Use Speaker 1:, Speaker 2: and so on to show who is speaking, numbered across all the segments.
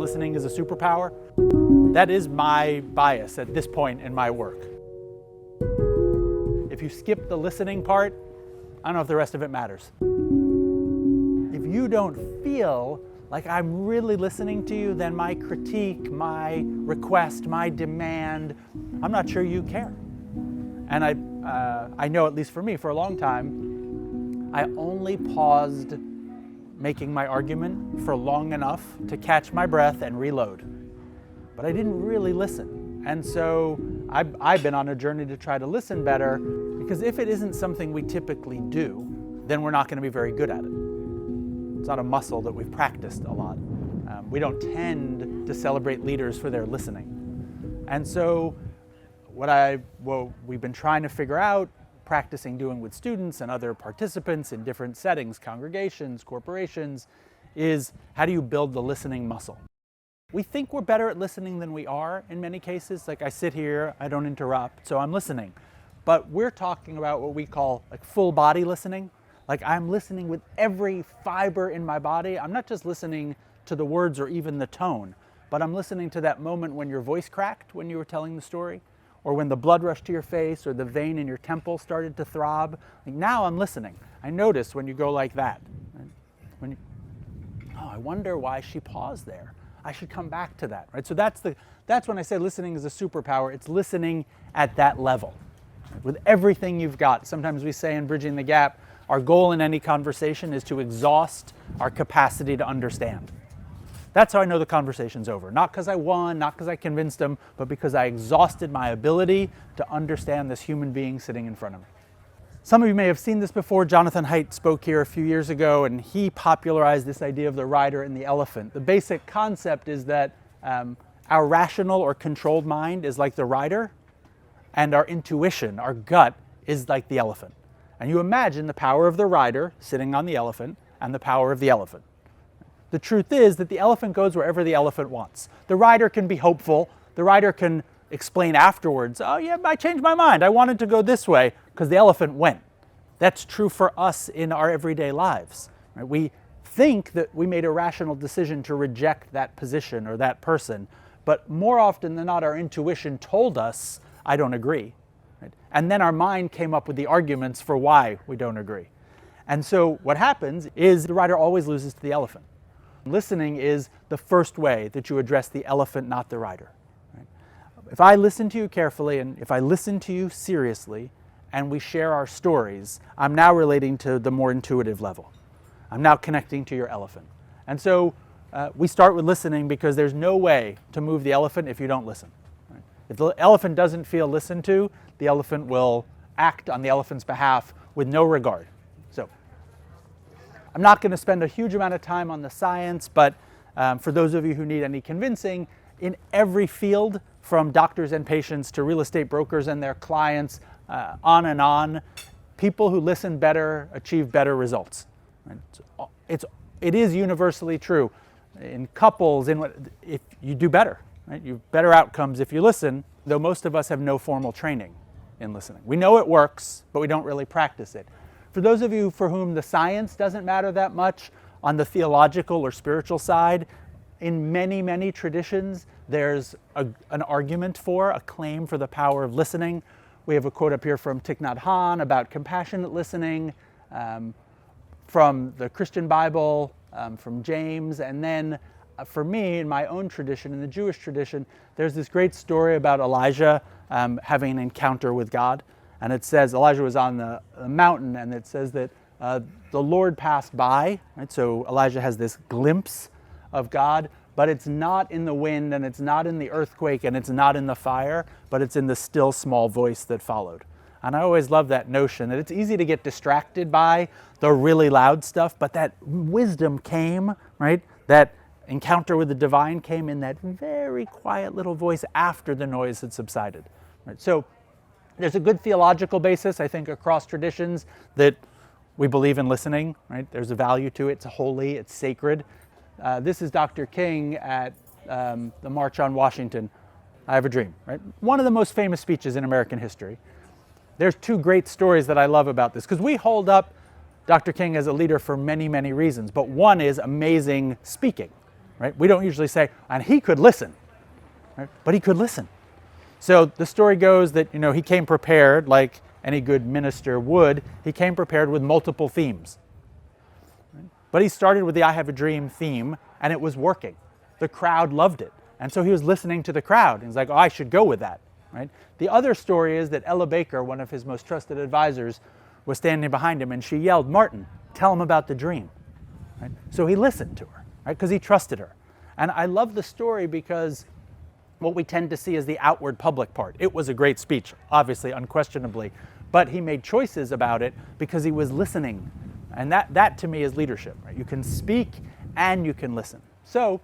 Speaker 1: listening is a superpower. That is my bias at this point in my work. If you skip the listening part, I don't know if the rest of it matters. If you don't feel like I'm really listening to you, then my critique, my request, my demand, I'm not sure you care. And I know, at least for me, for a long time, I only paused making my argument for long enough to catch my breath and reload. But I didn't really listen. And so I've been on a journey to try to listen better, because if it isn't something we typically do, then we're not going to be very good at it. It's not a muscle that we've practiced a lot. We don't tend to celebrate leaders for their listening. And so what we've been trying to figure out, practicing doing with students and other participants in different settings, congregations, corporations, is how do you build the listening muscle? We think we're better at listening than we are in many cases. Like, I sit here, I don't interrupt, so I'm listening. But we're talking about what we call like full body listening. Like, I'm listening with every fiber in my body. I'm not just listening to the words or even the tone, but I'm listening to that moment when your voice cracked when you were telling the story, or when the blood rushed to your face, or the vein in your temple started to throb. Like, now I'm listening. I notice when you go like that. Right? I wonder why she paused there. I should come back to that. Right? So that's when I say listening is a superpower. It's listening at that level, right? With everything you've got. Sometimes we say in Bridging the Gap, our goal in any conversation is to exhaust our capacity to understand. That's how I know the conversation's over. Not because I won, not because I convinced them, but because I exhausted my ability to understand this human being sitting in front of me. Some of you may have seen this before. Jonathan Haidt spoke here a few years ago, and he popularized this idea of the rider and the elephant. The basic concept is that our rational or controlled mind is like the rider, and our intuition, our gut, is like the elephant. And you imagine the power of the rider sitting on the elephant and the power of the elephant. The truth is that the elephant goes wherever the elephant wants. The rider can be hopeful. The rider can explain afterwards, oh yeah, I changed my mind. I wanted to go this way, because the elephant went. That's true for us in our everyday lives. Right? We think that we made a rational decision to reject that position or that person, but more often than not, our intuition told us, I don't agree. Right? And then our mind came up with the arguments for why we don't agree. And so what happens is the rider always loses to the elephant. Listening is the first way that you address the elephant, not the rider. Right? If I listen to you carefully, and if I listen to you seriously, and we share our stories, I'm now relating to the more intuitive level. I'm now connecting to your elephant. And so we start with listening, because there's no way to move the elephant if you don't listen. Right? If the elephant doesn't feel listened to, the elephant will act on the elephant's behalf with no regard. So I'm not going to spend a huge amount of time on the science, but for those of you who need any convincing, in every field, from doctors and patients to real estate brokers and their clients, on and on, people who listen better achieve better results. Right? It is universally true. In couples, if you do better, right? You have better outcomes if you listen, though most of us have no formal training in listening. We know it works, but we don't really practice it. For those of you for whom the science doesn't matter that much, on the theological or spiritual side, in many, many traditions, there's an argument for, a claim for the power of listening. We have a quote up here from Thich Nhat Hanh about compassionate listening, from the Christian Bible, from James, and then for me, in my own tradition, in the Jewish tradition, there's this great story about Elijah having an encounter with God. And it says Elijah was on the mountain, and it says that the Lord passed by. Right? So Elijah has this glimpse of God, but it's not in the wind, and it's not in the earthquake, and it's not in the fire, but it's in the still small voice that followed. And I always love that notion that it's easy to get distracted by the really loud stuff, but that wisdom came, right? That encounter with the divine came in that very quiet little voice after the noise had subsided. Right? So there's a good theological basis, I think, across traditions that we believe in listening, right? There's a value to it. It's holy, it's sacred. This is Dr. King at the March on Washington. I Have a Dream, right? One of the most famous speeches in American history. There's two great stories that I love about this, because we hold up Dr. King as a leader for many, many reasons, but one is amazing speaking. right? We don't usually say, and he could listen, right? But he could listen. So the story goes that, he came prepared like any good minister would. He came prepared with multiple themes. Right? But he started with the I have a dream theme, and it was working. The crowd loved it. And so he was listening to the crowd. And he's like, I should go with that. Right? The other story is that Ella Baker, one of his most trusted advisors, was standing behind him, and she yelled, Martin, tell him about the dream. Right? So he listened to her, right? Because he trusted her. And I love the story because what we tend to see is the outward public part. It was a great speech, obviously, unquestionably, but he made choices about it because he was listening. And that to me is leadership. Right? You can speak and you can listen. So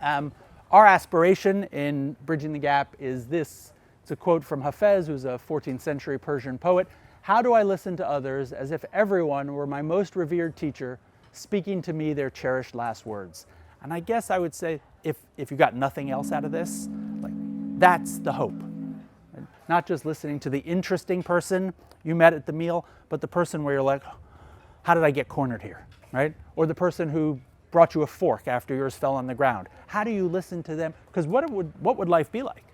Speaker 1: our aspiration in Bridging the Gap is this. It's a quote from Hafez, who's a 14th century Persian poet. How do I listen to others as if everyone were my most revered teacher, speaking to me their cherished last words? And I guess I would say, if you got nothing else out of this, that's the hope. Not just listening to the interesting person you met at the meal, but the person where you're like, how did I get cornered here, right? Or the person who brought you a fork after yours fell on the ground. How do you listen to them? Because what would life be like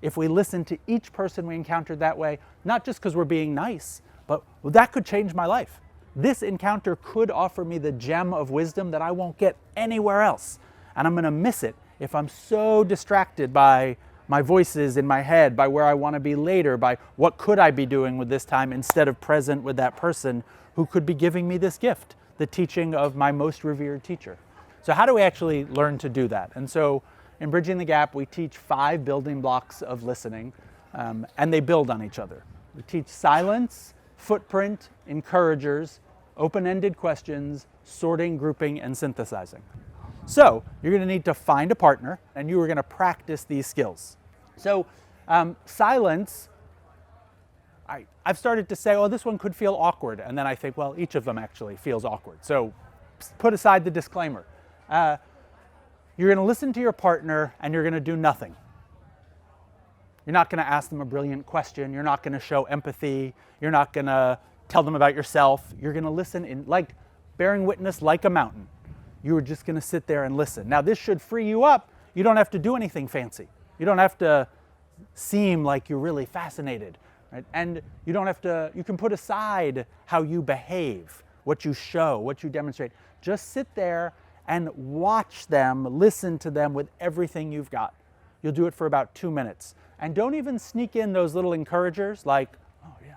Speaker 1: if we listened to each person we encountered that way, not just because we're being nice, but that could change my life. This encounter could offer me the gem of wisdom that I won't get anywhere else. And I'm going to miss it if I'm so distracted by my voices in my head, by where I want to be later, by what could I be doing with this time instead of present with that person who could be giving me this gift, the teaching of my most revered teacher. So how do we actually learn to do that? And so in Bridging the Gap, we teach 5 building blocks of listening, and they build on each other. We teach silence, footprint, encouragers, open-ended questions, sorting, grouping, and synthesizing. So you're going to need to find a partner, and you are going to practice these skills. So silence, I've started to say, oh, this one could feel awkward. And then I think, well, each of them actually feels awkward. So put aside the disclaimer. You're going to listen to your partner, and you're going to do nothing. You're not going to ask them a brilliant question. You're not going to show empathy. You're not going to tell them about yourself. You're going to listen in bearing witness like a mountain. You are just going to sit there and listen. Now, this should free you up. You don't have to do anything fancy. You don't have to seem like you're really fascinated, right? And you don't have to, you can put aside how you behave, what you show, what you demonstrate. Just sit there and watch them, listen to them with everything you've got. You'll do it for about 2 minutes. And don't even sneak in those little encouragers like, oh yeah.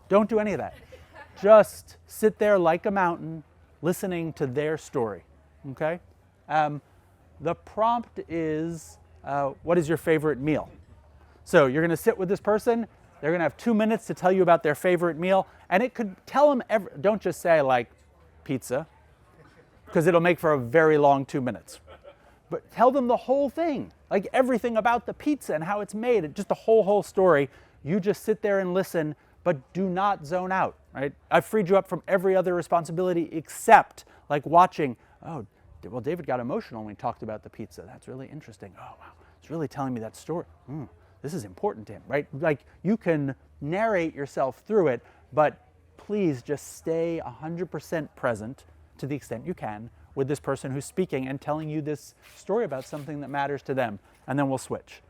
Speaker 1: Don't do any of that. Just sit there like a mountain, listening to their story, okay? The prompt is, what is your favorite meal? So you're gonna sit with this person, they're gonna have 2 minutes to tell you about their favorite meal, and it could tell them, don't just say like pizza, because it'll make for a very long 2 minutes. But tell them the whole thing, like everything about the pizza and how it's made, just the whole story. You just sit there and listen, but do not zone out, right? I've freed you up from every other responsibility except like watching, oh, well, David got emotional when he talked about the pizza. That's really interesting. Oh, wow, it's really telling me that story. This is important to him, right? Like you can narrate yourself through it, but please just stay 100% present to the extent you can with this person who's speaking and telling you this story about something that matters to them, and then we'll switch.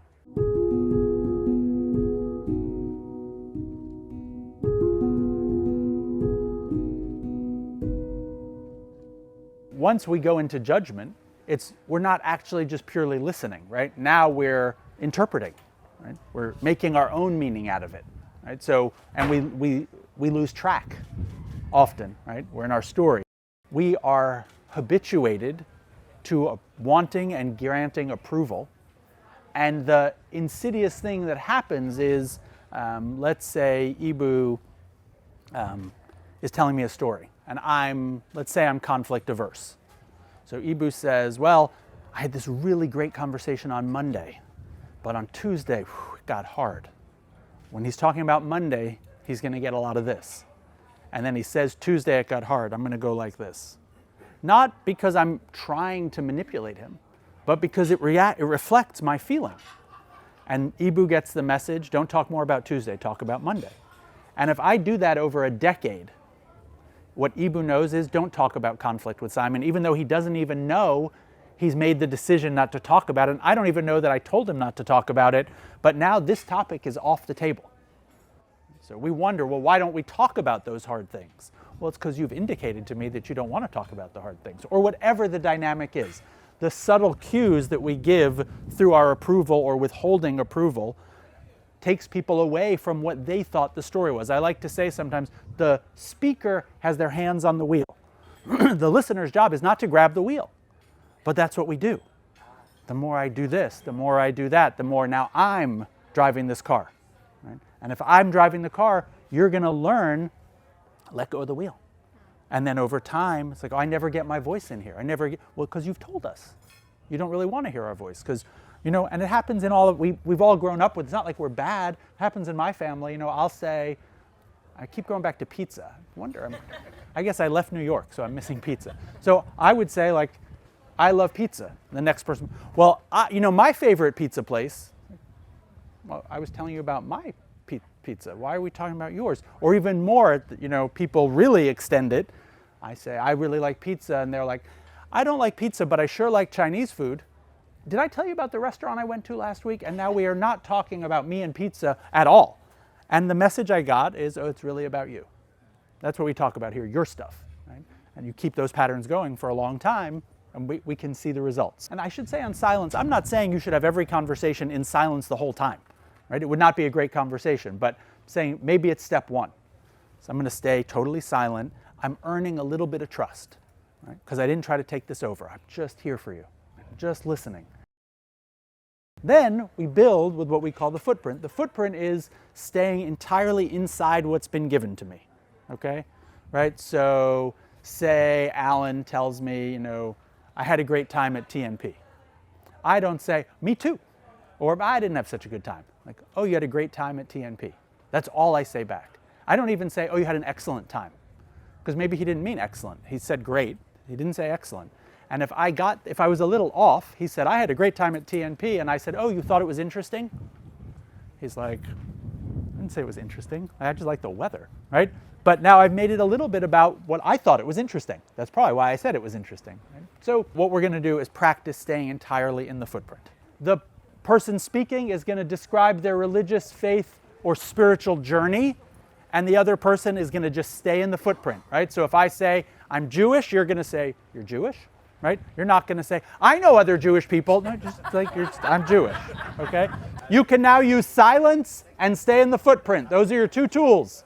Speaker 1: Once we go into judgment, we're not actually just purely listening, right? Now we're interpreting, right? We're making our own meaning out of it, right? So, and we lose track often, right? We're in our story. We are habituated to wanting and granting approval. And the insidious thing that happens is, let's say Ibu is telling me a story, and let's say I'm conflict averse. So Ibu says, well, I had this really great conversation on Monday, but on Tuesday, it got hard. When he's talking about Monday, he's going to get a lot of this. And then he says, Tuesday it got hard, I'm going to go like this. Not because I'm trying to manipulate him, but because it reflects my feeling. And Ibu gets the message, don't talk more about Tuesday, talk about Monday. And if I do that over a decade, what Ibu knows is don't talk about conflict with Simon, even though he doesn't even know he's made the decision not to talk about it. And I don't even know that I told him not to talk about it, but now this topic is off the table. So we wonder, well, why don't we talk about those hard things? Well, it's because you've indicated to me that you don't want to talk about the hard things, or whatever the dynamic is. The subtle cues that we give through our approval or withholding approval takes people away from what they thought the story was. I like to say sometimes the speaker has their hands on the wheel. The listener's job is not to grab the wheel, but that's what we do. The more I do this, the more I do that, the more now I'm driving this car. Right? And if I'm driving the car, you're going to learn, let go of the wheel. And then over time, it's like, oh, I never get my voice in here. Well, because you've told us. You don't really want to hear our voice. Because, and it happens in all of, we've all grown up with, it's not like we're bad. It happens in my family. I'll say, I keep going back to pizza. I guess I left New York, so I'm missing pizza. So I would say, like, I love pizza. The next person, well, my favorite pizza place, well, I was telling you about my pizza. Why are we talking about yours? Or even more, people really extend it. I say, I really like pizza, and they're like, I don't like pizza, but I sure like Chinese food. Did I tell you about the restaurant I went to last week? And now we are not talking about me and pizza at all. And the message I got is, oh, it's really about you. That's what we talk about here, your stuff. Right? And you keep those patterns going for a long time, and we can see the results. And I should say on silence, I'm not saying you should have every conversation in silence the whole time. Right? It would not be a great conversation, but saying maybe it's step one. So I'm going to stay totally silent. I'm earning a little bit of trust, right? Because I didn't try to take this over. I'm just here for you. I'm just listening. Then we build with what we call the footprint. The footprint is staying entirely inside what's been given to me, okay? Right? So say Alan tells me, I had a great time at TNP. I don't say, me too. Or I didn't have such a good time. Like, oh, you had a great time at TNP. That's all I say back. I don't even say, oh, you had an excellent time. Because maybe he didn't mean excellent. He said great. He didn't say excellent. And if I was a little off, he said, I had a great time at TNP. And I said, oh, you thought it was interesting? He's like, I didn't say it was interesting. I just like the weather, right? But now I've made it a little bit about what I thought it was interesting. That's probably why I said it was interesting. Right? So what we're going to do is practice staying entirely in the footprint. The person speaking is going to describe their religious faith or spiritual journey, and the other person is going to just stay in the footprint, right? So if I say, I'm Jewish, you're going to say, you're Jewish, right? You're not going to say, I know other Jewish people. No, I'm Jewish, okay? You can now use silence and stay in the footprint. Those are your two tools.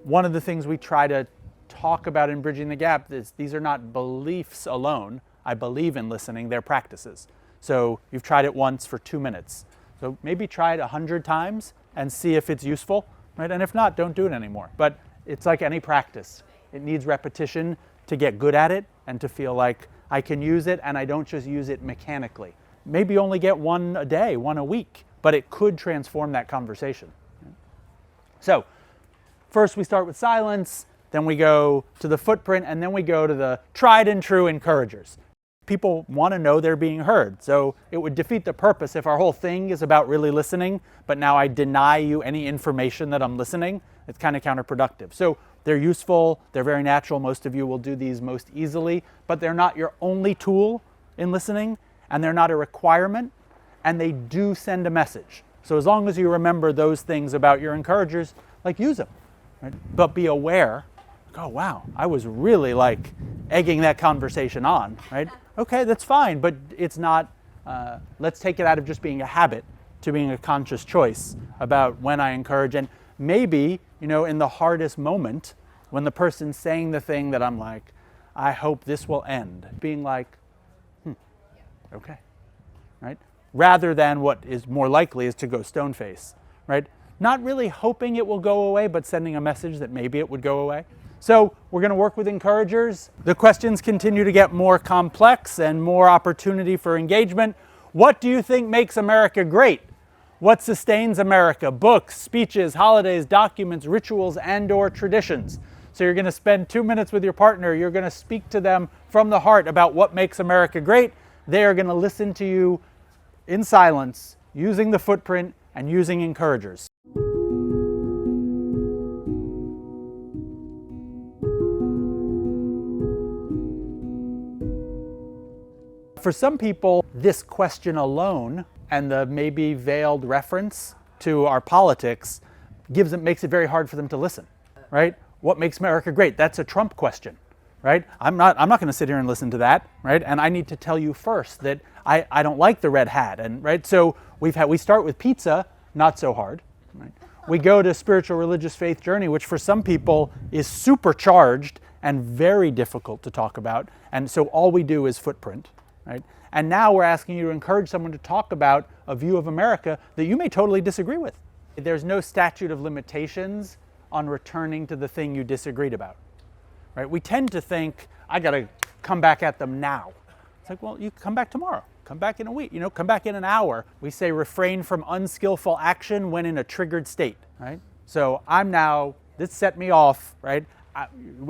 Speaker 1: One of the things we try to talk about in Bridging the Gap is these are not beliefs alone. I believe in listening, they're practices. So you've tried it once for 2 minutes. So maybe try it 100 times and see if it's useful, right? And if not, don't do it anymore. But it's like any practice. It needs repetition to get good at it and to feel like I can use it and I don't just use it mechanically. Maybe only get one a day, one a week, but it could transform that conversation. So first we start with silence, then we go to the footprint, and then we go to the tried and true encouragers. People want to know they're being heard. So it would defeat the purpose if our whole thing is about really listening, but now I deny you any information that I'm listening. It's kind of counterproductive. So they're useful, they're very natural. Most of you will do these most easily, but they're not your only tool in listening, and they're not a requirement, and they do send a message. So as long as you remember those things about your encouragers, use them. Right? But be aware, oh wow, I was really egging that conversation on, right? Okay, that's fine, but it's not, let's take it out of just being a habit to being a conscious choice about when I encourage. And maybe, in the hardest moment, when the person's saying the thing that I'm like, I hope this will end, being like, okay, right? Rather than what is more likely is to go stone face, right? Not really hoping it will go away, but sending a message that maybe it would go away. So we're going to work with encouragers. The questions continue to get more complex and more opportunity for engagement. What do you think makes America great? What sustains America? Books, speeches, holidays, documents, rituals, and/or traditions. So you're going to spend 2 minutes with your partner. You're going to speak to them from the heart about what makes America great. They are going to listen to you in silence, using the footprint and using encouragers. For some people, this question alone and the maybe veiled reference to our politics makes it very hard for them to listen, right? What makes America great? That's a Trump question, right? I'm not going to sit here and listen to that, right? And I need to tell you first that I don't like the red hat, and right. So we start with pizza, not so hard, right? We go to spiritual religious faith journey, which for some people is supercharged and very difficult to talk about, and so all we do is footprint. Right? And now we're asking you to encourage someone to talk about a view of America that you may totally disagree with. There's no statute of limitations on returning to the thing you disagreed about. Right? We tend to think, I got to come back at them now. It's like, well, you come back tomorrow. Come back in a week. Come back in an hour. We say refrain from unskillful action when in a triggered state. Right? So this set me off. Right?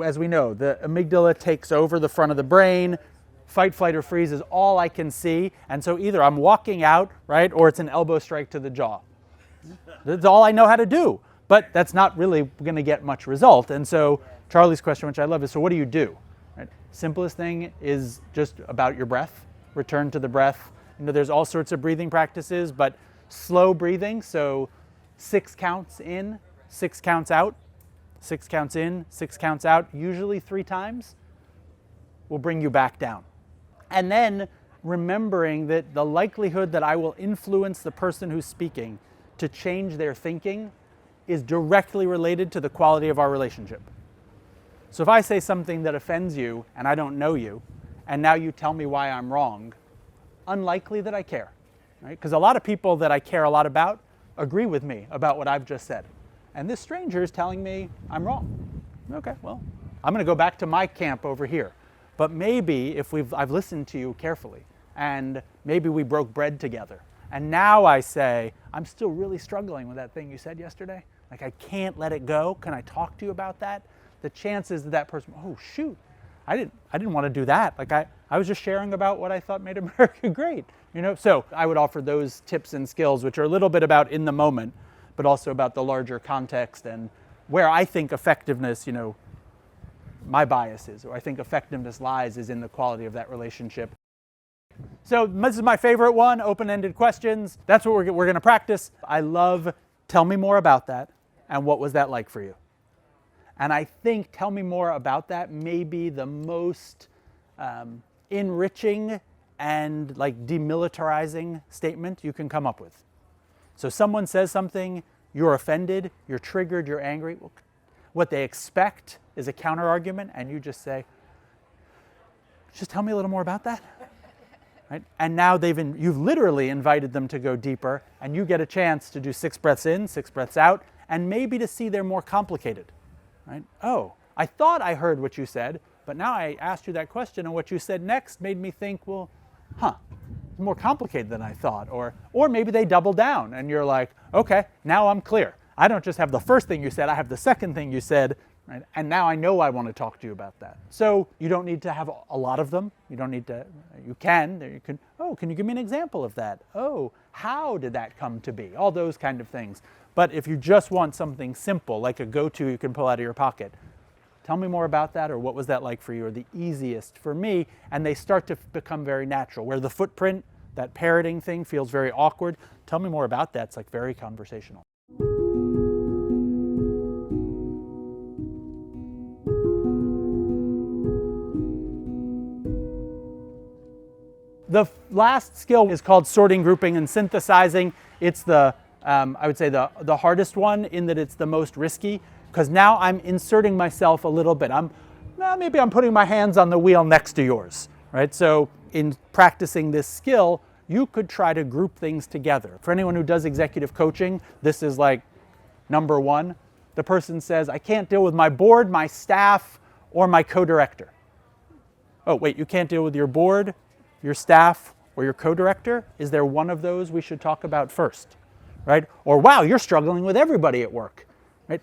Speaker 1: As we know, the amygdala takes over the front of the brain. Fight, flight, or freeze is all I can see. And so either I'm walking out, right, or it's an elbow strike to the jaw. That's all I know how to do. But that's not really going to get much result. And so Charlie's question, which I love, is so what do you do? Right? Simplest thing is just about your breath. Return to the breath. There's all sorts of breathing practices, but slow breathing. So 6 counts in, 6 counts out, 6 counts in, 6 counts out, usually 3 times, will bring you back down. And then remembering that the likelihood that I will influence the person who's speaking to change their thinking is directly related to the quality of our relationship. So if I say something that offends you and I don't know you, and now you tell me why I'm wrong, unlikely that I care, right? Because a lot of people that I care a lot about agree with me about what I've just said. And this stranger is telling me I'm wrong. Okay, well, I'm going to go back to my camp over here. But maybe if I've listened to you carefully, and maybe we broke bread together, and now I say, I'm still really struggling with that thing you said yesterday. Like, I can't let it go. Can I talk to you about that? The chances that person, oh shoot, I didn't want to do that. Like I was just sharing about what I thought made America great. So I would offer those tips and skills, which are a little bit about in the moment, but also about the larger context and where I think effectiveness, my bias is, or I think effectiveness lies, is in the quality of that relationship. So this is my favorite one, open-ended questions. That's what we're going to practice. I love, tell me more about that, and what was that like for you? And I think tell me more about that may be the most enriching and like demilitarizing statement you can come up with. So someone says something, you're offended, you're triggered, you're angry. Well, what they expect is a counter argument, and you just say, just tell me a little more about that. Right? And now you've literally invited them to go deeper, and you get a chance to do 6 breaths in, 6 breaths out, and maybe to see they're more complicated. Right? Oh, I thought I heard what you said, but now I asked you that question, and what you said next made me think, well, it's more complicated than I thought. Or maybe they double down, and you're like, okay, now I'm clear. I don't just have the first thing you said, I have the second thing you said, right? And now I know I want to talk to you about that. So you don't need to have a lot of them. You don't need to, can you give me an example of that? Oh, how did that come to be? All those kind of things. But if you just want something simple, like a go-to you can pull out of your pocket, tell me more about that, or what was that like for you, or the easiest for me, and they start to become very natural. Where the footprint, that parroting thing feels very awkward, tell me more about that, it's like very conversational. The last skill is called sorting, grouping, and synthesizing. It's I would say the hardest one, in that it's the most risky, because now I'm inserting myself a little bit. Maybe I'm putting my hands on the wheel next to yours, right? So in practicing this skill, you could try to group things together. For anyone who does executive coaching, this is like number 1. The person says, I can't deal with my board, my staff, or my co-director. Oh, wait, you can't deal with your board, your staff, or your co-director? Is there one of those we should talk about first, right? Or, wow, you're struggling with everybody at work, right?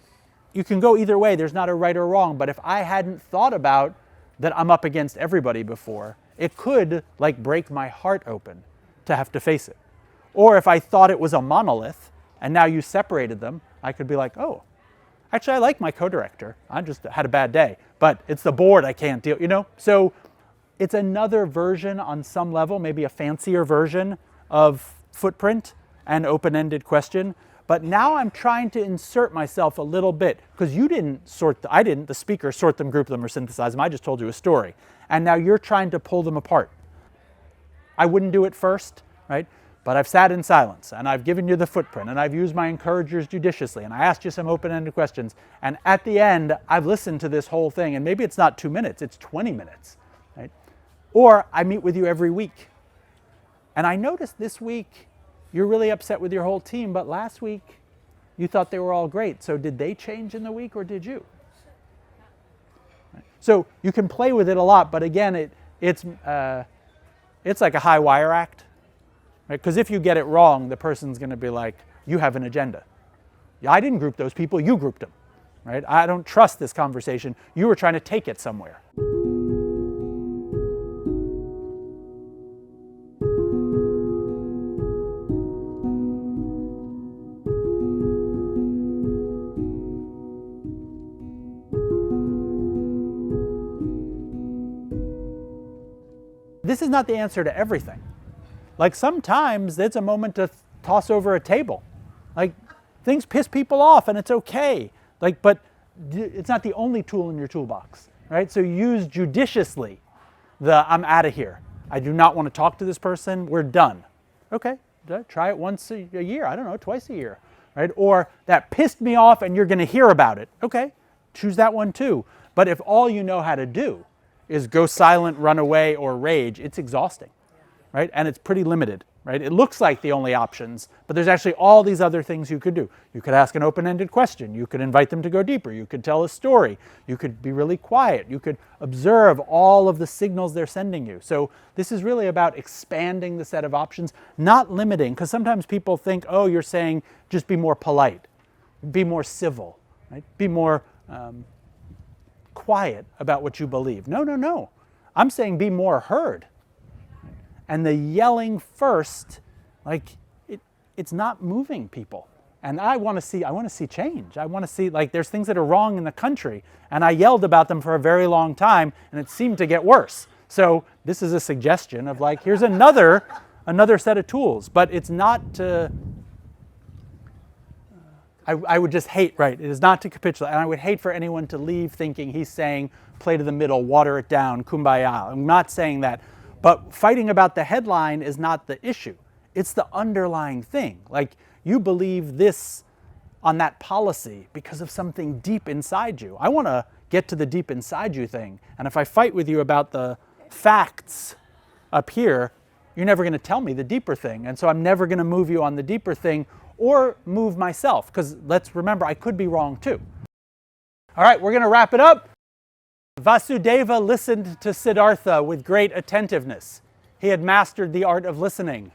Speaker 1: You can go either way. There's not a right or wrong. But if I hadn't thought about that I'm up against everybody before, it could like break my heart open to have to face it. Or if I thought it was a monolith and now you separated them, I could be like, oh, actually I like my co-director. I just had a bad day, but it's the board I can't deal, you know? So it's another version on some level, maybe a fancier version of footprint and open-ended question. But now I'm trying to insert myself a little bit, because you didn't the speaker sort them, group them, or synthesize them. I just told you a story. And now you're trying to pull them apart. I wouldn't do it first, right? But I've sat in silence, and I've given you the footprint, and I've used my encouragers judiciously, and I asked you some open-ended questions. And at the end, I've listened to this whole thing, and maybe it's not 2 minutes, it's 20 minutes, right? Or I meet with you every week. And I noticed this week, you're really upset with your whole team, but last week you thought they were all great. So did they change in the week, or did you? So you can play with it a lot, but again, it's like a high wire act, right? Because if you get it wrong, the person's going to be like, you have an agenda. I didn't group those people, you grouped them, right? I don't trust this conversation. You were trying to take it somewhere. This is not the answer to everything. Like sometimes it's a moment to toss over a table. Like things piss people off and it's okay. Like, but it's not the only tool in your toolbox, right? So use judiciously I'm out of here. I do not want to talk to this person. We're done. Okay, try it once a year. I don't know, twice a year, right? Or that pissed me off and you're going to hear about it. Okay, choose that one too. But if all you know how to do is go silent, run away, or rage, it's exhausting, right? And it's pretty limited, right? It looks like the only options, but there's actually all these other things you could do. You could ask an open-ended question. You could invite them to go deeper. You could tell a story. You could be really quiet. You could observe all of the signals they're sending you. So this is really about expanding the set of options, not limiting, because sometimes people think, oh, you're saying just be more polite, be more civil, right? Be more quiet about what you believe. No, no, no. I'm saying be more heard. And the yelling first, like it's not moving people. And I want to see change. I want to see, like, there's things that are wrong in the country, and I yelled about them for a very long time, and it seemed to get worse. So this is a suggestion of like, here's another set of tools, but it's not to. I would just hate, right, it is not to capitulate. And I would hate for anyone to leave thinking he's saying, play to the middle, water it down, kumbaya. I'm not saying that. But fighting about the headline is not the issue. It's the underlying thing. Like, you believe this on that policy because of something deep inside you. I want to get to the deep inside you thing. And if I fight with you about the facts up here, you're never going to tell me the deeper thing. And so I'm never going to move you on the deeper thing, or move myself, because let's remember, I could be wrong too. All right, we're going to wrap it up. Vasudeva listened to Siddhartha with great attentiveness. He had mastered the art of listening.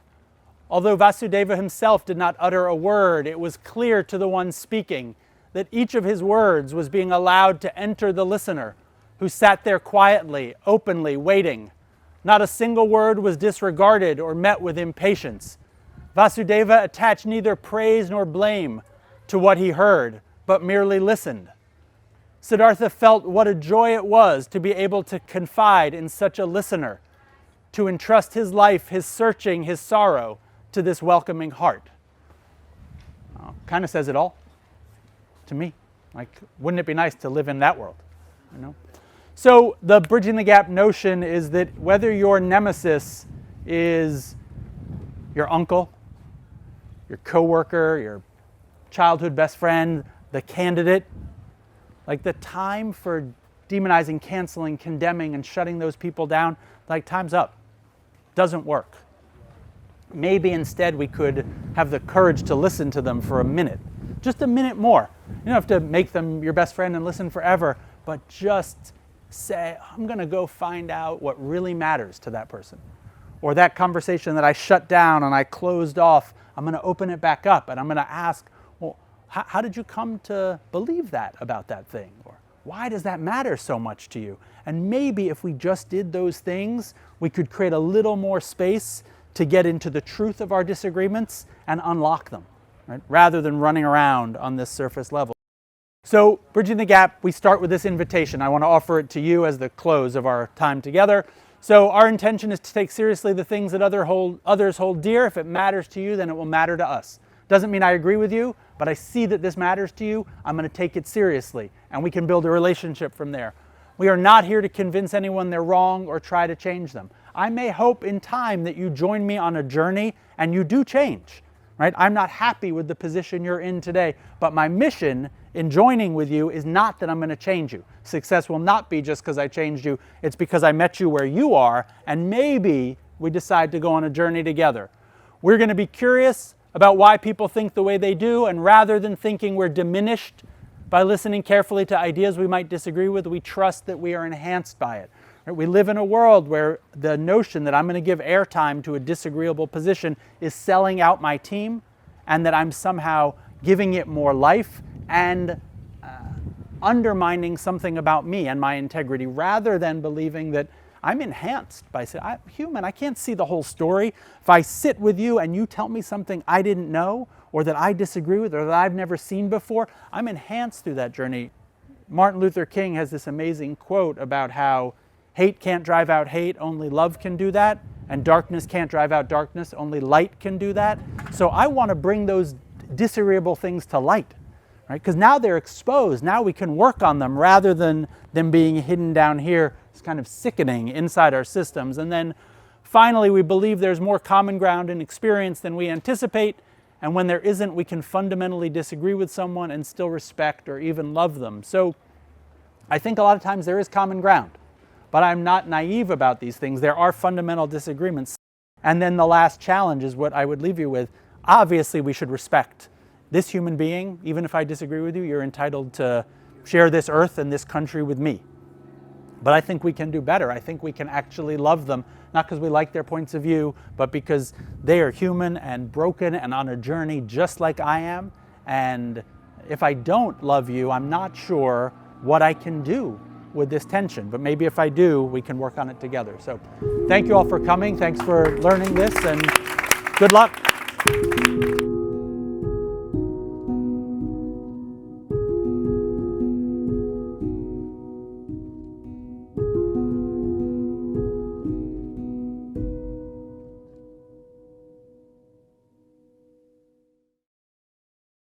Speaker 1: Although Vasudeva himself did not utter a word, it was clear to the one speaking that each of his words was being allowed to enter the listener, who sat there quietly, openly, waiting. Not a single word was disregarded or met with impatience. Vasudeva attached neither praise nor blame to what he heard, but merely listened. Siddhartha felt what a joy it was to be able to confide in such a listener, to entrust his life, his searching, his sorrow to this welcoming heart. Kind of says it all to me. Like, wouldn't it be nice to live in that world? You know? So the bridging the gap notion is that whether your nemesis is your uncle, your coworker, your childhood best friend, the candidate, like the time for demonizing, canceling, condemning, and shutting those people down, like time's up. Doesn't work. Maybe instead we could have the courage to listen to them for a minute, just a minute more. You don't have to make them your best friend and listen forever, but just say, I'm going to go find out what really matters to that person. Or that conversation that I shut down and I closed off, I'm going to open it back up and I'm going to ask, well, how did you come to believe that about that thing? Or why does that matter so much to you? And maybe if we just did those things, we could create a little more space to get into the truth of our disagreements and unlock them, right? Rather than running around on this surface level. So, Bridging the Gap, we start with this invitation. I want to offer it to you as the close of our time together. So our intention is to take seriously the things that others hold dear. If it matters to you, then it will matter to us. Doesn't mean I agree with you, but I see that this matters to you. I'm going to take it seriously, and we can build a relationship from there. We are not here to convince anyone they're wrong or try to change them. I may hope in time that you join me on a journey and you do change, right? I'm not happy with the position you're in today, but my mission in joining with you is not that I'm going to change you. Success will not be just because I changed you. It's because I met you where you are, and maybe we decide to go on a journey together. We're going to be curious about why people think the way they do, and rather than thinking we're diminished by listening carefully to ideas we might disagree with, we trust that we are enhanced by it. We live in a world where the notion that I'm going to give airtime to a disagreeable position is selling out my team, and that I'm somehow giving it more life and undermining something about me and my integrity, rather than believing that I'm enhanced by saying, I'm human, I can't see the whole story. If I sit with you and you tell me something I didn't know, or that I disagree with, or that I've never seen before, I'm enhanced through that journey. Martin Luther King has this amazing quote about how hate can't drive out hate, only love can do that, and darkness can't drive out darkness, only light can do that. So I want to bring those disagreeable things to light, right? Because now they're exposed. Now we can work on them rather than them being hidden down here. It's kind of sickening inside our systems. And then finally, we believe there's more common ground in experience than we anticipate. And when there isn't, we can fundamentally disagree with someone and still respect or even love them. So I think a lot of times there is common ground, but I'm not naive about these things. There are fundamental disagreements. And then the last challenge is what I would leave you with. Obviously, we should respect this human being. Even if I disagree with you, you're entitled to share this earth and this country with me. But I think we can do better. I think we can actually love them, not because we like their points of view, but because they are human and broken and on a journey just like I am. And if I don't love you, I'm not sure what I can do with this tension. But maybe if I do, we can work on it together. So thank you all for coming. Thanks for learning this, and good luck.